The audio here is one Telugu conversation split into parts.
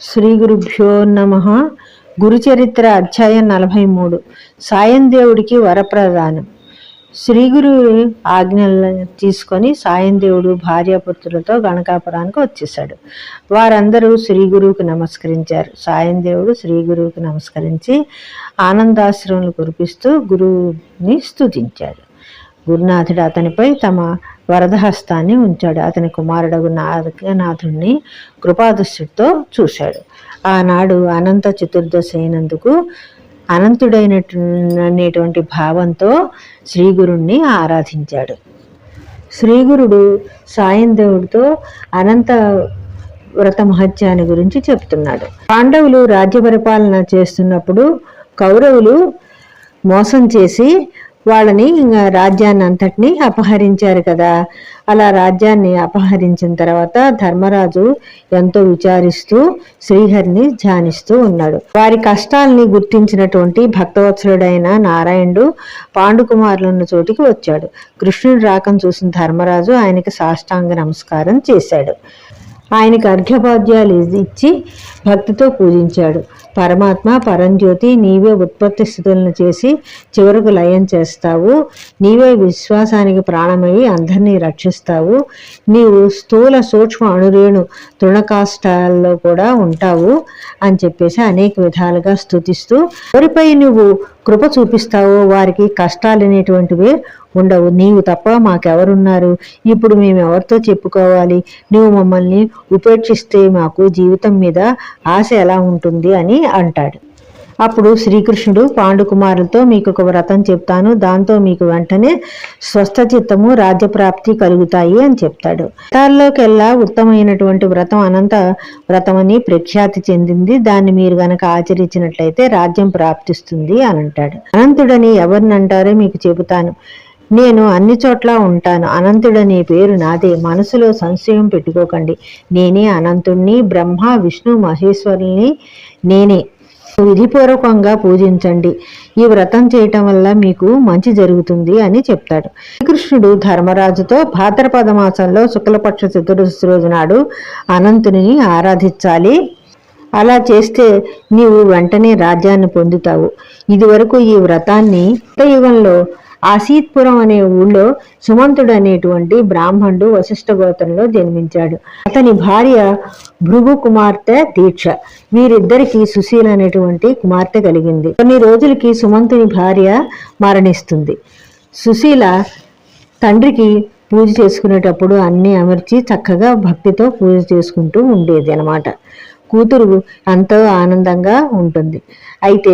శ్రీ గురుభ్యో నమః. గురుచరిత్ర అధ్యాయం 43. సాయం దేవుడికి వరప్రదానం. శ్రీ గురువు ఆజ్ఞలు తీసుకొని సాయం దేవుడు భార్యాపుత్రులతో గణకాపురానికి వచ్చేసాడు. వారందరూ శ్రీ గురువుకి నమస్కరించారు. సాయం దేవుడు శ్రీ గురువుకి నమస్కరించి ఆనందాశ్రములు కురిపిస్తూ గురువుని స్తుతించాడు. గురునాథుడు అతనిపై తమ వరదహస్తాన్ని ఉంచాడు. అతని కుమారుడు నాగనాథుణ్ణి కృపాదృష్టితో చూశాడు. ఆనాడు అనంత చతుర్దశి అయినందుకు అనంతుడైనటువంటి భావంతో శ్రీగురుణ్ణి ఆరాధించాడు. శ్రీగురుడు సాయం దేవుడితో అనంత వ్రత మహత్యాన్ని గురించి చెప్తున్నాడు. పాండవులు రాజ్య పరిపాలన చేస్తున్నప్పుడు కౌరవులు మోసం చేసి వాళ్ళని రాజ్యాన్ని అంతటినీ అపహరించారు కదా. అలా రాజ్యాన్ని అపహరించిన తర్వాత ధర్మరాజు ఎంతో విచారిస్తూ శ్రీహరిని ధ్యానిస్తూ ఉన్నాడు. వారి కష్టాలని గుర్తించినటువంటి భక్తవత్సలుడైన నారాయణుడు పాండుకుమారులున్న చోటికి వచ్చాడు. కృష్ణుడి రాకం చూసిన ధర్మరాజు ఆయనకి సాష్టాంగ నమస్కారం చేశాడు. ఆయనకి అర్ఘ్యపాద్యాలు ఇచ్చి భక్తితో పూజించాడు. పరమాత్మ పరంజ్యోతి, నీవే ఉత్పత్తి స్థితులను చేసి చివరకు లయం చేస్తావు. నీవే విశ్వాసానికి ప్రాణమయ్యి అందరినీ రక్షిస్తావు. నీవు స్థూల సూక్ష్మ అణురేణు తృణకాష్టాల్లో కూడా ఉంటావు అని చెప్పేసి అనేక విధాలుగా స్తుతిస్తూ, ఎవరిపై నువ్వు కృప చూపిస్తావో వారికి కష్టాలు అనేటువంటివే ఉండవు. నీవు తప్ప మాకెవరున్నారు? ఇప్పుడు మేము ఎవరితో చెప్పుకోవాలి? నువ్వు మమ్మల్ని ఉపేక్షిస్తే మాకు జీవితం మీద ఆశ ఎలా ఉంటుంది అని అంటాడు. అప్పుడు శ్రీకృష్ణుడు పాండుకుమారులతో మీకు ఒక వ్రతం చెప్తాను, దాంతో మీకు వెంటనే స్వస్థ చిత్తము రాజ్యప్రాప్తి కలుగుతాయి అని చెప్తాడు. వ్రతాల్లోకెల్లా ఉత్తమైనటువంటి వ్రతం అనంత వ్రతం అని ప్రఖ్యాతి చెందింది. దాన్ని మీరు గనక ఆచరించినట్లయితే రాజ్యం ప్రాప్తిస్తుంది అని అంటాడు. అనంతుడని ఎవరిని అంటారో మీకు చెబుతాను. నేను అన్ని చోట్ల ఉంటాను. అనంతుడనే పేరు నాదే. మనసులో సంశయం పెట్టుకోకండి. నేనే అనంతుణ్ణి. బ్రహ్మ విష్ణు మహేశ్వరుల్ని నేనే. విధిపూర్వకంగా పూజించండి. ఈ వ్రతం చేయటం వల్ల మీకు మంచి జరుగుతుంది అని చెప్తాడు. శ్రీకృష్ణుడు ధర్మరాజుతో భాద్రపద మాసంలో శుక్లపక్ష చతుర్దశి రోజు నాడు అనంతుని ఆరాధించాలి. అలా చేస్తే నీవు వెంటనే రాజ్యాన్ని పొందుతావు. ఇదివరకు ఈ వ్రతాన్ని యుగంలో ఆసీత్పురం అనే ఊళ్ళో సుమంతుడు అనేటువంటి బ్రాహ్మణుడు వశిష్ఠ గోత్రంలో జన్మించాడు. అతని భార్య భృగు కుమార్తె దీక్ష. వీరిద్దరికి సుశీల అనేటువంటి కుమార్తె కలిగింది. కొన్ని రోజులకి సుమంతుని భార్య మరణిస్తుంది. సుశీల తండ్రికి పూజ చేసుకునేటప్పుడు అన్ని అమర్చి చక్కగా భక్తితో పూజ చేసుకుంటూ ఉండేది అన్నమాట. కూతురు ఎంతో ఆనందంగా ఉంటుంది. అయితే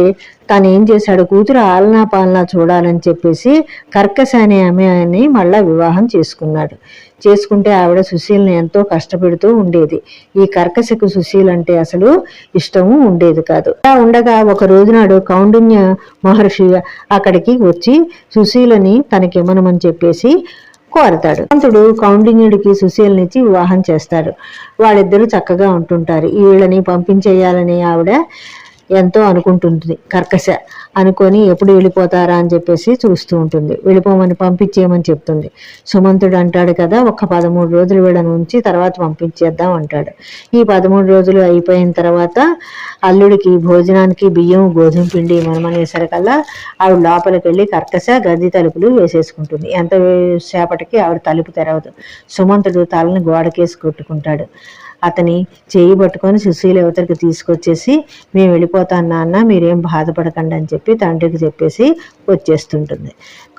తను ఏం చేశాడు, కూతురు ఆలనా పాలనా చూడాలని చెప్పేసి కర్కశ అనే ఆమెని మళ్ళా వివాహం చేసుకున్నాడు. చేసుకుంటే ఆవిడ సుశీల్ని ఎంతో కష్టపెడుతూ ఉండేది. ఈ కర్కశకు సుశీల్ అంటే అసలు ఇష్టము ఉండేది కాదు. అలా ఉండగా ఒక రోజునాడు కౌండిన్య మహర్షి అక్కడికి వచ్చి సుశీలని తనకిమ్మనమని చెప్పేసి కోరతాడు. అంతుడు కౌండిన్యుడికి సుశీలనిచ్చి వివాహం చేస్తాడు. వాళ్ళిద్దరూ చక్కగా ఉంటుంటారు. వీళ్ళని పంపించేయాలని ఆవిడ ఎంతో అనుకుంటుంది. కర్కశ అనుకొని ఎప్పుడు వెళ్ళిపోతారా అని చెప్పేసి చూస్తూ ఉంటుంది. వెళ్ళిపోమని పంపించేయమని చెప్తుంది. సుమంతుడు అంటాడు కదా, ఒక 13 రోజులు వీళ్ళని ఉంచి తర్వాత పంపించేద్దాం అంటాడు. ఈ 13 రోజులు అయిపోయిన తర్వాత అల్లుడికి భోజనానికి బియ్యం గోధుమ పిండి మనమనేసరికల్లా ఆవిడ లోపలికి వెళ్ళి కర్కశ గది తలుపులు వేసేసుకుంటుంది. ఎంత సేపటికి ఆవిడ తలుపు తెరవదు. సుమంతుడు తలని గోడకేసి కొట్టుకుంటాడు. అతని చేయి పట్టుకొని సుశీల యువతరికి తీసుకొచ్చేసి, మేము వెళ్ళిపోతాను నాన్న, మీరేం బాధపడకండి అని చెప్పి తండ్రికి చెప్పేసి వచ్చేస్తుంటుంది.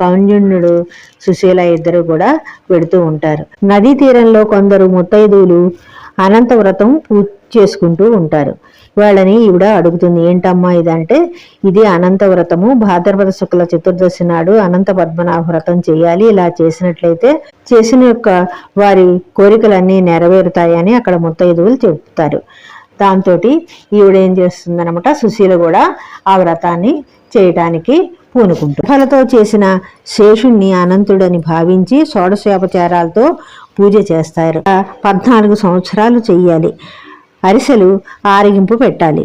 కౌండిన్యుడు సుశీల ఇద్దరు కూడా పెడుతూ ఉంటారు. నదీ తీరంలో కొందరు ముత్తైదువులు అనంత వ్రతం పూజ చేసుకుంటూ ఉంటారు. వాళ్ళని ఈవిడ అడుగుతుంది, ఏంటమ్మా ఇదంటే, ఇది అనంత వ్రతము. భాద్రపద శుక్ల చతుర్దశి నాడు అనంత పద్మనాభ వ్రతం చేయాలి. ఇలా చేసినట్లయితే చేసిన యొక్క వారి కోరికలన్నీ నెరవేరుతాయని అక్కడ ముత్తైదువులు చెప్తారు. దాంతో ఈవిడ ఏం చేస్తుందనమాట, సుశీల కూడా ఆ వ్రతాన్ని చేయటానికి పూనుకుంటుంది. ఫలతో చేసిన శేషుణ్ణి అనంతుడని భావించి షోడశోపచారాలతో పూజ చేస్తారు. 14 సంవత్సరాలు చెయ్యాలి. అరిసెలు ఆరగింపు పెట్టాలి.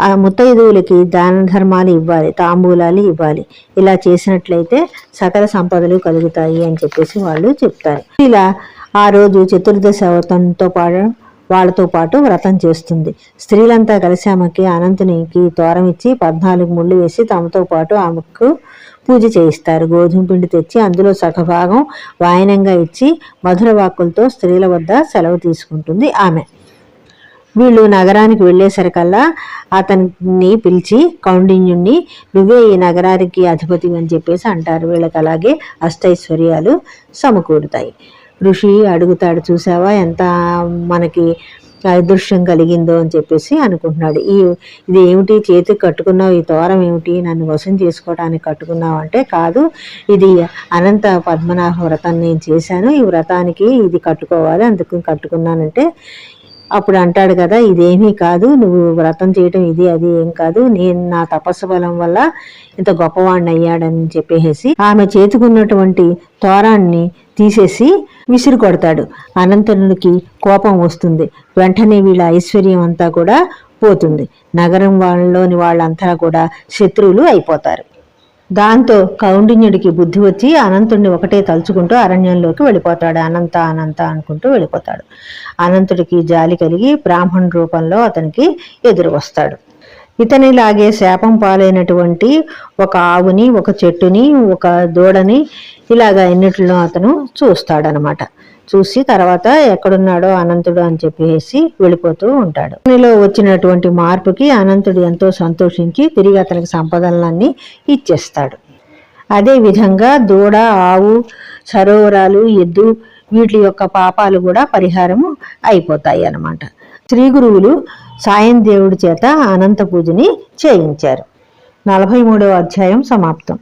ఆ ముత్తైదువులకి దాన ధర్మాలు ఇవ్వాలి, తాంబూలాలు ఇవ్వాలి. ఇలా చేసినట్లయితే సకల సంపదలు కలుగుతాయి అని చెప్పేసి వాళ్ళు చెప్తారు. ఇలా ఆ రోజు చతుర్దశి వ్రతంతో వాళ్ళతో పాటు వ్రతం చేస్తుంది. స్త్రీలంతా కలిసి ఆమెకి అనంతునికి తోరం ఇచ్చి 14 ముళ్ళు వేసి తమతో పాటు ఆమెకు పూజ చేయిస్తారు. గోధుమ పిండి తెచ్చి అందులో సగభాగం వాయనంగా ఇచ్చి మధుర వాక్కులతో స్త్రీల వద్ద సెలవు తీసుకుంటుంది ఆమె. వీళ్ళు నగరానికి వెళ్ళేసరికల్లా అతన్ని పిలిచి కౌండిన్యుణ్ణి నువ్వే ఈ నగరానికి అధిపతి అని చెప్పేసి అంటారు. వీళ్ళకి అలాగే అష్టైశ్వర్యాలు సమకూరుతాయి. ఋషి అడుగుతాడు, చూసావా ఎంత మనకి అదృశ్యం కలిగిందో అని చెప్పేసి అనుకుంటున్నాడు. ఇది ఏమిటి చేతికి కట్టుకున్నావు, ఈ తోరం ఏమిటి, నన్ను వశం చేసుకోవడానికి కట్టుకున్నావు అంటే, కాదు ఇది అనంత పద్మనాభ వ్రతం నేను చేశాను, ఈ వ్రతానికి ఇది కట్టుకోవాలి అందుకు కట్టుకున్నానంటే, అప్పుడు అంటాడు కదా, ఇదేమీ కాదు, నువ్వు వ్రతం చేయటం ఇది అది ఏం కాదు, నేను నా తపస్సు బలం వల్ల ఇంత గొప్పవాడిని అయ్యాడని చెప్పేసి ఆమె చేతుకున్నటువంటి తోరాన్ని తీసేసి విసిరి కొడతాడు. అనంతునికి కోపం వస్తుంది. వెంటనే వీళ్ళ ఐశ్వర్యం అంతా కూడా పోతుంది. నగరం వాళ్ళలోని వాళ్ళంతా కూడా శత్రువులు అయిపోతారు. దాంతో కౌండిన్యుడికి బుద్ధి వచ్చి అనంతుడిని ఒకటే తలుచుకుంటూ అరణ్యంలోకి వెళ్ళిపోతాడు. అనంత అనంత అనుకుంటూ వెళ్ళిపోతాడు. అనంతుడికి జాలి కలిగి బ్రాహ్మణ రూపంలో అతనికి ఎదురు వస్తాడు. ఇతనిలాగే శాపం పాలైనటువంటి ఒక ఆవుని, ఒక చెట్టుని, ఒక దూడని ఇలాగా ఎన్నిటిలో అతను చూస్తాడనమాట. చూసి తర్వాత ఎక్కడున్నాడో అనంతుడు అని చెప్పేసి వెళ్ళిపోతూ ఉంటాడు. అతనిలో వచ్చినటువంటి మార్పుకి అనంతుడు ఎంతో సంతోషించి తిరిగి అతనికి సంపదలన్నీ ఇచ్చేస్తాడు. అదే విధంగా దూడ, ఆవు, సరోవరాలు, ఎద్దు వీటి యొక్క పాపాలు కూడా పరిహారము అయిపోతాయి అన్నమాట. శ్రీ గురువులు సాయం దేవుడి చేత అనంత పూజని చేయించారు. 43వ అధ్యాయం సమాప్తం.